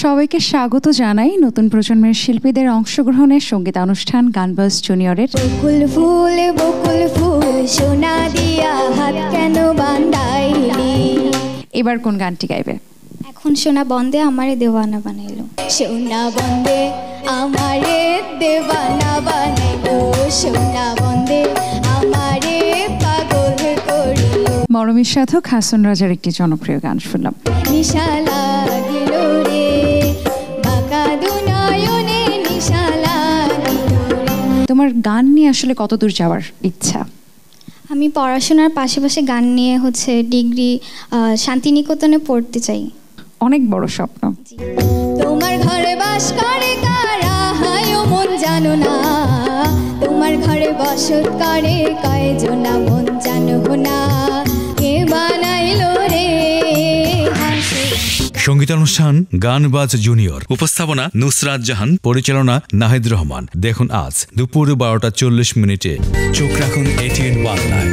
সবাইকে স্বাগত জানাই নতুন প্রজন্মের শিল্পীদের অংশগ্রহণের সঙ্গীতানুষ্ঠান গানবাজ জুনিয়রের। বকুল ফুল সোনা দিয়া হাত কেন বান্ধাইলি। এবার কোন গানটি গাইবে? এখন সোনা বন্দে আমারে দেওয়ানা বানাইলো। সোনা বন্দে আমারে দেওয়ানা বানাইলো। সোনা বন্দে আমারে পাগল করিল। মরমী সাধক হাসান রাজার একটি জনপ্রিয় গান শুনলাম। নিশা লাগিল রে বাঁকা দুনয়নে নিশা লাগিল রে। তোমার গান নিয়ে আসলে কতদূর যাওয়ার ইচ্ছা? আমি পড়াশোনার পাশাপাশি গান নিয়ে ডিগ্রি শান্তিনিকেতনে পড়তে চাই। অনেক বড় স্বপ্ন। তোমার ঘরে বাস করে কারা হায় মন জানো না। তোমার ঘরে বসত করে কয়জনা মন জানো না। কে বানাইলো রে সঙ্গীতানুষ্ঠান গানবাজ জুনিয়র। উপস্থাপনা নুসরাত জাহান, পরিচালনা নাহিদ রহমান। দেখুন আজ দুপুর 12টা 40 মিনিটে। চোখ রাখুন ATN বাংলায়।